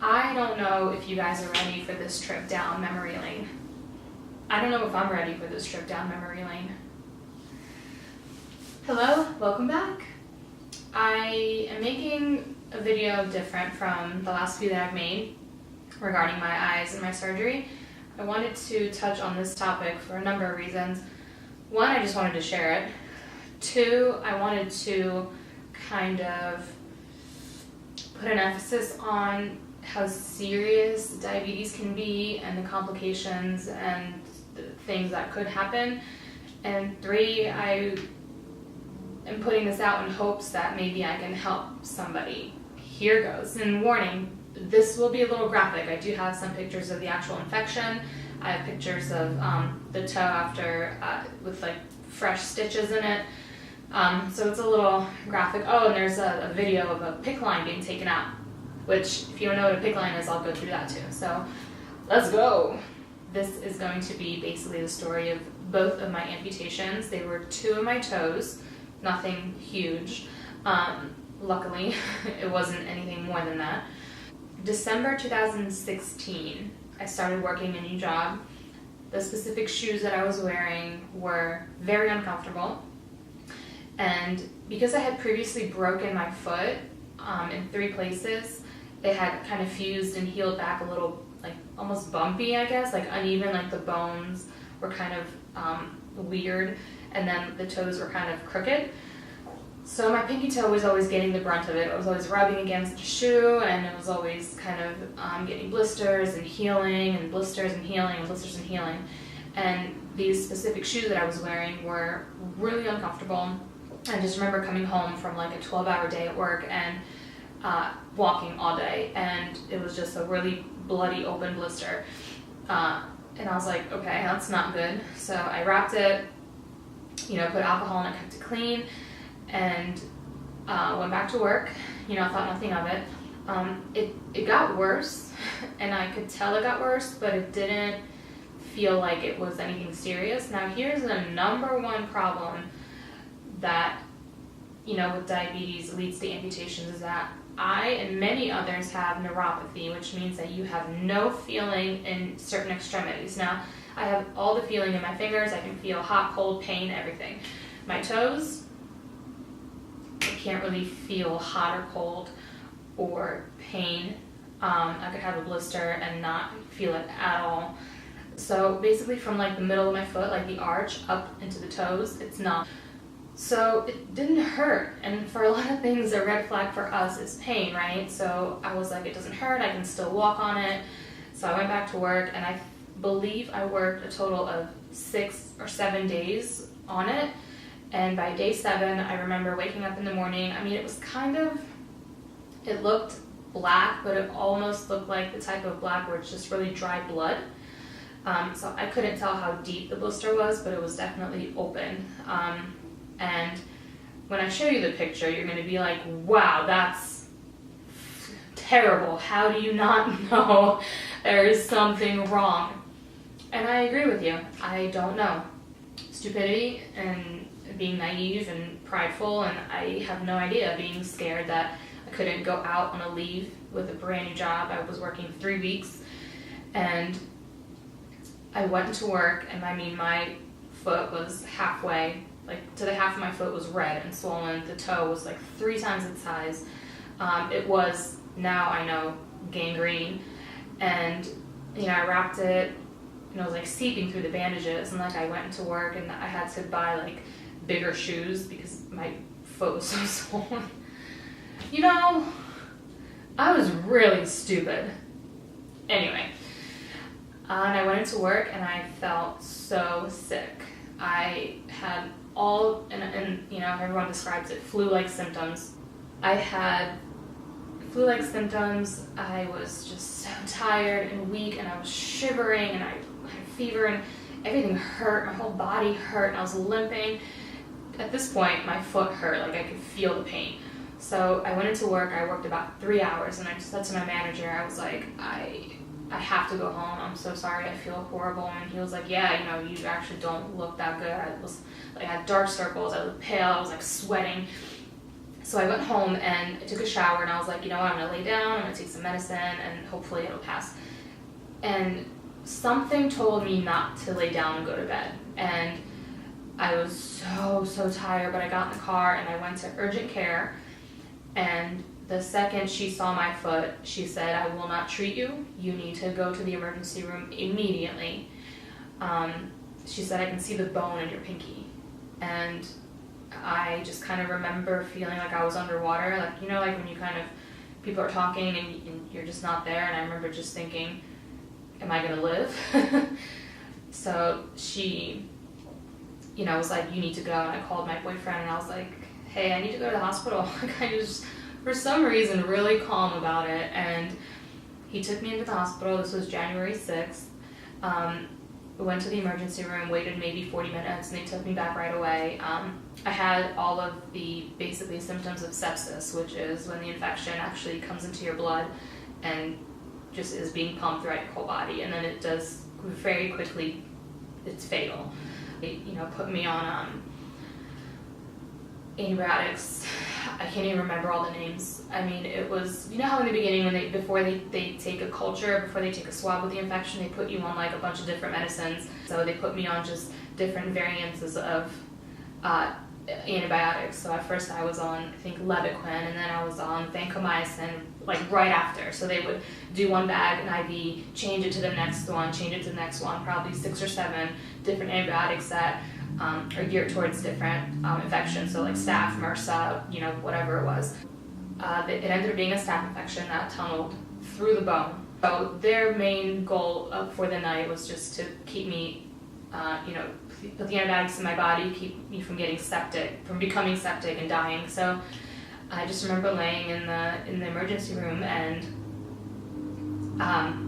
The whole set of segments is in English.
I don't know if you guys are ready for this trip down memory lane. I don't know if I'm ready for this trip down memory lane. Hello, welcome back. I am making a video different from the last few that I've made regarding my eyes and my surgery. I wanted to touch on this topic for a number of reasons. One, I just wanted to share it. Two, I wanted to kind of put an emphasis on how serious diabetes can be and the complications and the things that could happen. And three, I am putting this out in hopes that maybe I can help somebody. Here goes. And warning, this will be a little graphic. I do have some pictures of the actual infection. I have pictures of the toe after with like fresh stitches in it. So it's a little graphic. Oh, and there's a video of a PICC line being taken out, which if you don't know what a PICC line is, I'll go through that too. So let's go. This is going to be basically the story of both of my amputations. They were two of my toes, nothing huge. Luckily, it wasn't anything more than that. December 2016, I started working a new job. The specific shoes that I was wearing were very uncomfortable. And because I had previously broken my foot in 3 places, it had kind of fused and healed back a little, like almost bumpy, I guess, like uneven, like the bones were kind of weird, and then the toes were kind of crooked. So my pinky toe was always getting the brunt of it. I was always rubbing against the shoe, and it was always kind of getting blisters and healing, and blisters and healing, and blisters and healing. And these specific shoes that I was wearing were really uncomfortable. I just remember coming home from like a 12-hour day at work and walking all day, and it was just a really bloody open blister. And I was like, okay, that's not good. So I wrapped it, put alcohol in it, kept it clean, and went back to work. Thought nothing of it. It got worse, and I could tell it got worse, but it didn't feel like it was anything serious. Now here's the number one problem that, with diabetes leads to amputations, is that I and many others have neuropathy, which means that you have no feeling in certain extremities. Now, I have all the feeling in my fingers. I can feel hot, cold, pain, everything. My toes, I can't really feel hot or cold or pain. I could have a blister and not feel it at all. So basically from like the middle of my foot, like the arch, up into the toes, it's not. So it didn't hurt, and for a lot of things, a red flag for us is pain, right? So I was like, it doesn't hurt, I can still walk on it. So I went back to work, and I believe I worked a total of 6 or 7 days on it. And by day 7, I remember waking up in the morning. I mean, it was it looked black, but it almost looked like the type of black where it's just really dry blood. So I couldn't tell how deep the blister was, but it was definitely open. And when I show you the picture, you're going to be like, wow, that's terrible. How do you not know there is something wrong? And I agree with you. I don't know. Stupidity and being naive and prideful, and I have no idea, being scared that I couldn't go out on a leave with a brand new job. I was working 3 weeks, and I went to work, and my foot was halfway, like to the half of my foot was red and swollen. The toe was like 3 times its size. It was, now I know, gangrene. And, I wrapped it, and it was like seeping through the bandages. And like I went into work, and I had to buy like bigger shoes because my foot was so swollen. I was really stupid. Anyway, and I went into work, and I felt so sick. I had all, and everyone describes it, flu-like symptoms. I had flu-like symptoms. I was just so tired and weak, and I was shivering, and I had fever, and everything hurt. My whole body hurt, and I was limping. At this point, my foot hurt, like I could feel the pain. So I went into work. I worked about 3 hours, and I just said to my manager, I was like, I have to go home. I'm so sorry. I feel horrible. And he was like, yeah, you actually don't look that good. I had dark circles. I looked pale. I was like sweating. So I went home and I took a shower and I was like, you know what, I'm gonna lay down, I'm gonna take some medicine and hopefully it'll pass. And something told me not to lay down and go to bed. And I was so tired, but I got in the car and I went to urgent care, and the second she saw my foot, she said, I will not treat you. You need to go to the emergency room immediately. She said, I can see the bone in your pinky. And I just kind of remember feeling like I was underwater, like, you know, like when you kind of, people are talking and you're just not there, and I remember just thinking, am I gonna live? So she, you know, was like, you need to go, and I called my boyfriend and I was like, hey, I need to go to the hospital. Like, I was, for some reason, really calm about it, and he took me into the hospital. This was January 6th. We went to the emergency room, waited maybe 40 minutes, and they took me back right away. I had all of the basically symptoms of sepsis, which is when the infection actually comes into your blood and just is being pumped throughout your whole body, and then it does very quickly, it's fatal. They, you know, put me on antibiotics. I can't even remember all the names. I mean, it was, you know how in the beginning when before they take a culture, before they take a swab with the infection, they put you on like a bunch of different medicines. So they put me on just different variants of antibiotics. So at first I was on, I think, Levaquin, and then I was on vancomycin like right after. So they would do one bag, an IV, change it to the next one, change it to the next one, probably 6 or 7 different antibiotics that are geared towards different infections. So like staph, MRSA, you know, whatever it was. It ended up being a staph infection that tunneled through the bone. So their main goal for the night was just to keep me, you know, put the antibiotics in my body, keep me from getting septic, from becoming septic and dying. So I just remember laying in the emergency room, and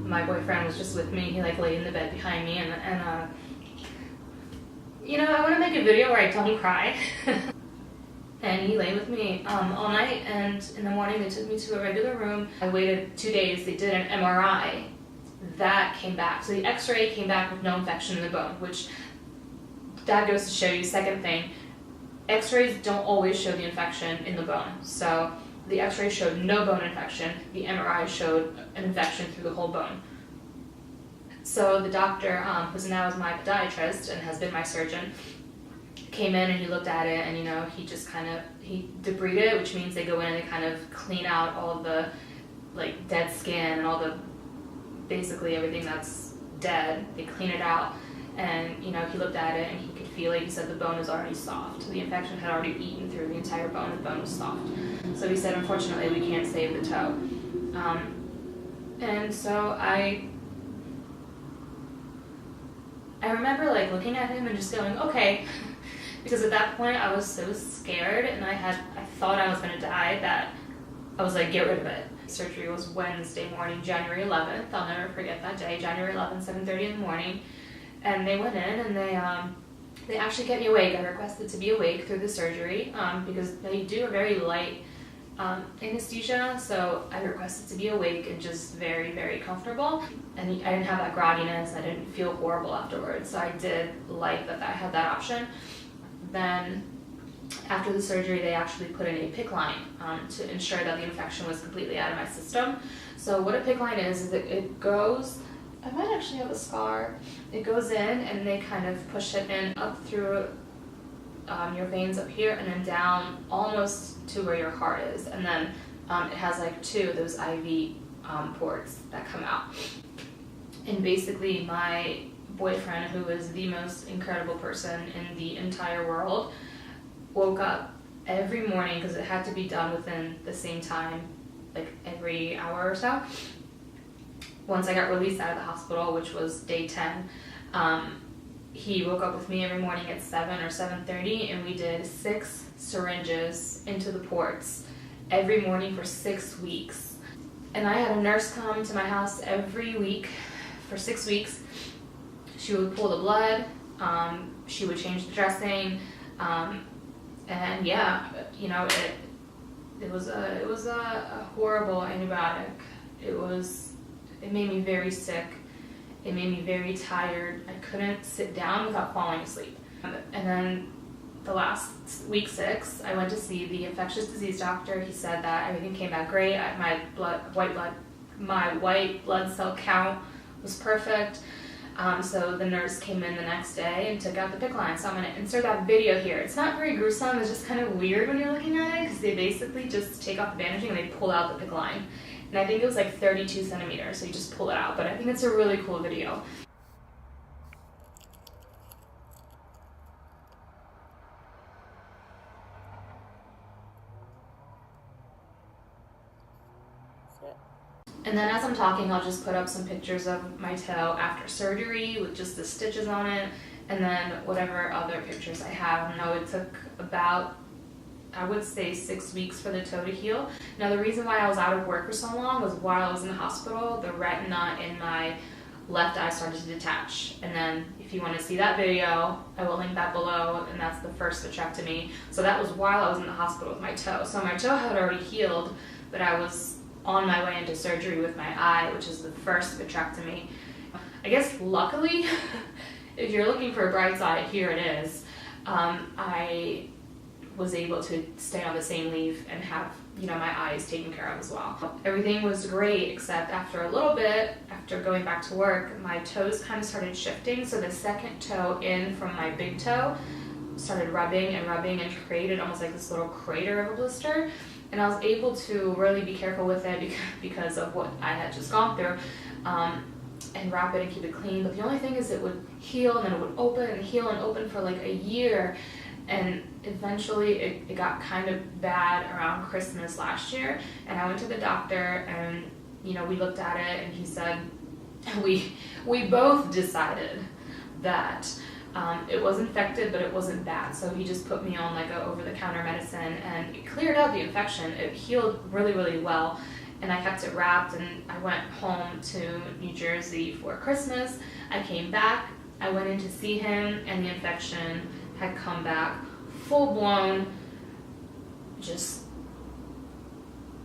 my boyfriend was just with me. He like laid in the bed behind me, and you know, I want to make a video where I don't cry. And he lay with me all night, and in the morning they took me to a regular room. I waited 2 days. They did an MRI. That came back. So the x-ray came back with no infection in the bone, which that goes to show you, second thing, x-rays don't always show the infection in the bone. So the x-ray showed no bone infection. The MRI showed an infection through the whole bone. So the doctor, who's now is my podiatrist and has been my surgeon, came in and he looked at it, and you know, he just kind of, he debrided it, which means they go in and they kind of clean out all of the like dead skin and all the, basically everything that's dead, they clean it out. And you know, he looked at it and he could feel it. He said the bone is already soft. The infection had already eaten through the entire bone. The bone was soft. So he said, unfortunately, we can't save the toe. And so I remember like looking at him and just going, okay, because at that point I was so scared, and I thought I was gonna die, that I was like, get rid of it. Surgery was Wednesday morning, January 11th. I'll never forget that day, January 11th, 7:30 in the morning. And they went in and they actually kept me awake. I requested to be awake through the surgery because they do a very light anesthesia. So I requested to be awake and just very, very comfortable. And I didn't have that grogginess. I didn't feel horrible afterwards. So I did like that I had that option. Then after the surgery, they actually put in a PICC line to ensure that the infection was completely out of my system. So what a PICC line is that it goes, I might actually have a scar. It goes in and they kind of push it in up through your veins up here and then down almost to where your heart is. And then it has like 2 of those IV ports that come out. And basically my boyfriend, who is the most incredible person in the entire world, woke up every morning, because it had to be done within the same time, like every hour or so. Once I got released out of the hospital, which was day 10, he woke up with me every morning at 7 or 7:30, and we did 6 syringes into the ports every morning for 6 weeks. And I had a nurse come to my house every week for 6 weeks. She would pull the blood, she would change the dressing, and yeah, you know, it was a horrible antibiotic. It made me very sick. It made me very tired. I couldn't sit down without falling asleep. And then the last week 6, I went to see the infectious disease doctor. He said that everything came back great. My white blood cell count was perfect. So the nurse came in the next day and took out the PICC line. So I'm going to insert that video here. It's not very gruesome. It's just kind of weird when you're looking at it because they basically just take off the bandaging and they pull out the PICC line. And I think it was like 32 centimeters, so you just pull it out. But I think it's a really cool video. And then as I'm talking, I'll just put up some pictures of my toe after surgery with just the stitches on it, and then whatever other pictures I have. I know it took about, I would say, 6 weeks for the toe to heal. Now the reason why I was out of work for so long was while I was in the hospital, the retina in my left eye started to detach. And then if you want to see that video, I will link that below, and that's the first vitrectomy. So that was while I was in the hospital with my toe. So my toe had already healed, but I was on my way into surgery with my eye, which is the first vitrectomy. I guess luckily, if you're looking for a bright side, here it is. I was able to stay on the same leave and have, my eyes taken care of as well. Everything was great, except after a little bit, after going back to work, my toes kind of started shifting. So the second toe in from my big toe started rubbing and created almost like this little crater of a blister. And I was able to really be careful with it because of what I had just gone through, and wrap it and keep it clean. But the only thing is it would heal and then it would open and heal and open for like a year. And eventually it got kind of bad around Christmas last year. And I went to the doctor and, we looked at it and he said, we both decided that it was infected, but it wasn't bad. So he just put me on like a over-the-counter medicine, and it cleared out the infection. It healed really, really well, and I kept it wrapped. And I went home to New Jersey for Christmas. I came back. I went in to see him, and the infection had come back full-blown.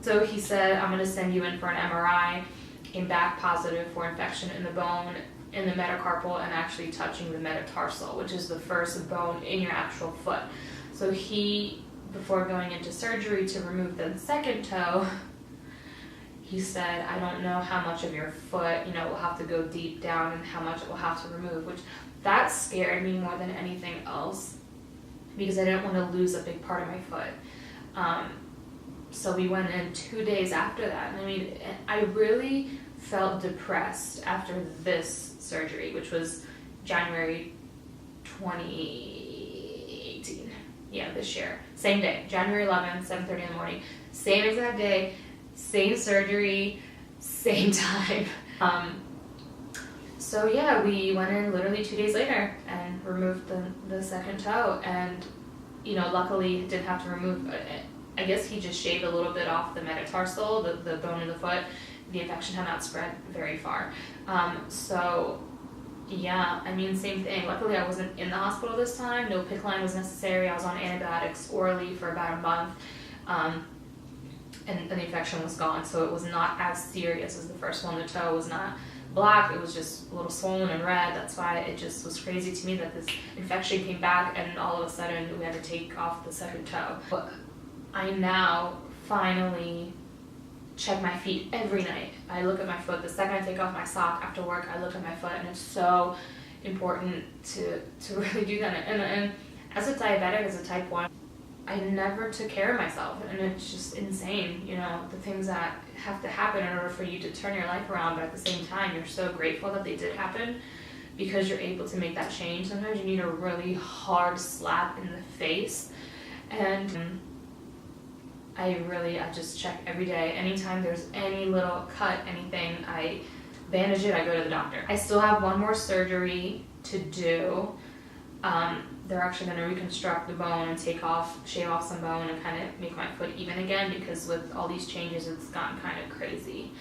So he said, "I'm going to send you in for an MRI." Came back positive for infection in the bone, in the metacarpal, and actually touching the metatarsal, which is the first bone in your actual foot. So he, before going into surgery to remove the second toe, he said, "I don't know how much of your foot, we'll have to go deep down and how much it will have to remove," which that scared me more than anything else because I didn't want to lose a big part of my foot. So we went in 2 days after that. And I really felt depressed after this surgery, which was January 2018. Yeah, this year. Same day, January 11th, 7:30 in the morning. Same exact day, same surgery, same time. So yeah, we went in literally 2 days later and removed the second toe. And, luckily didn't have to remove it. I guess he just shaved a little bit off the metatarsal, the bone in the foot. The infection had not spread very far. So yeah, same thing. Luckily I wasn't in the hospital this time. No PICC line was necessary. I was on antibiotics orally for about a month. And the infection was gone. So it was not as serious as the first one. The toe was not black. It was just a little swollen and red. That's why it just was crazy to me that this infection came back and all of a sudden we had to take off the second toe. But I now finally check my feet every night. I look at my foot. The second I take off my sock after work, I look at my foot, and it's so important to really do that. And as a diabetic, as a type 1, I never took care of myself, and it's just insane, the things that have to happen in order for you to turn your life around, but at the same time, you're so grateful that they did happen because you're able to make that change. Sometimes you need a really hard slap in the face, and I just check every day. Anytime there's any little cut, anything, I bandage it, I go to the doctor. I still have one more surgery to do. They're actually going to reconstruct the bone and shave off some bone and kind of make my foot even again, because with all these changes, it's gotten kind of crazy.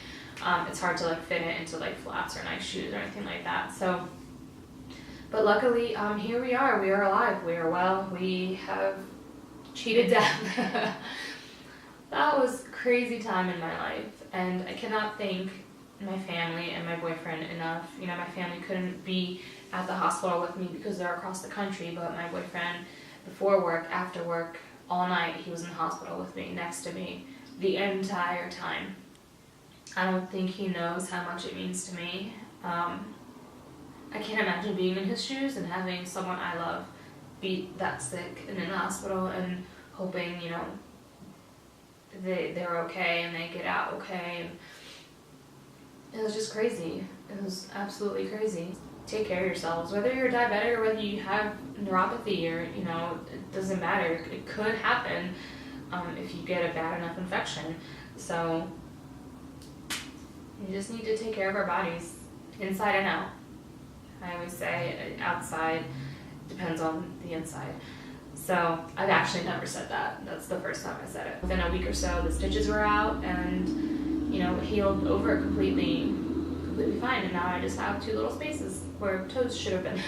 It's hard to fit it into flats or nice shoes or anything like that. So, but luckily, here we are. We are alive. We are well. We have cheated death. That was a crazy time in my life, and I cannot thank my family and my boyfriend enough. My family couldn't be at the hospital with me because they're across the country, but my boyfriend before work, after work, all night. He was in the hospital with me, next to me, the entire time. I don't think he knows how much it means to me. I can't imagine being in his shoes and having someone I love be that sick and in the hospital and hoping, you know, they're okay and they get out okay. And it was just crazy. It was absolutely crazy. Take care of yourselves. Whether you're diabetic or whether you have neuropathy or, you know, it doesn't matter. It could happen if you get a bad enough infection. So you just need to take care of our bodies inside and out. I always say outside depends on the inside. So I've actually never said that. That's the first time I said it. Within a week or so, the stitches were out and, you know, healed over completely fine. And now I just have 2 little spaces where toes should have been.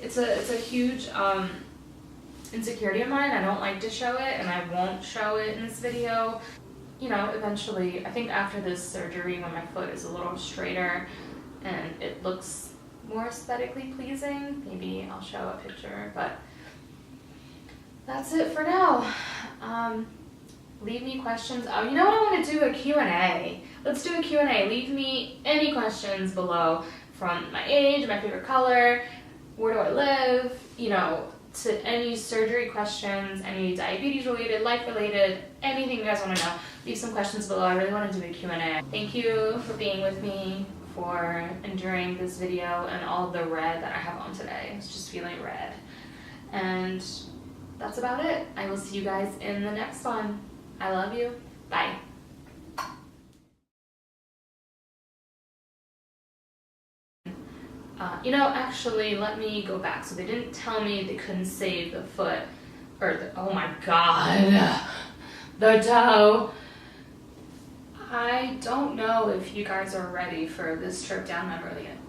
It's a huge insecurity of mine. I don't like to show it, and I won't show it in this video. You know, eventually, I think after this surgery, when my foot is a little straighter and it looks more aesthetically pleasing, maybe I'll show a picture, but that's it for now. Leave me questions. Oh, you know what? I want to do a Q&A. Let's do a Q&A. Leave me any questions below, from my age, my favorite color, where do I live, you know, to any surgery questions, any diabetes related, life related, anything you guys want to know. Leave some questions below. I really want to do a Q&A. Thank you for being with me, for enduring this video and all the red that I have on today. It's just feeling red. And that's about it. I will see you guys in the next one. I love you. Bye. You know, actually, let me go back. So they didn't tell me they couldn't save the foot, or the, oh my god, the toe. I don't know if you guys are ready for this trip down memory lane.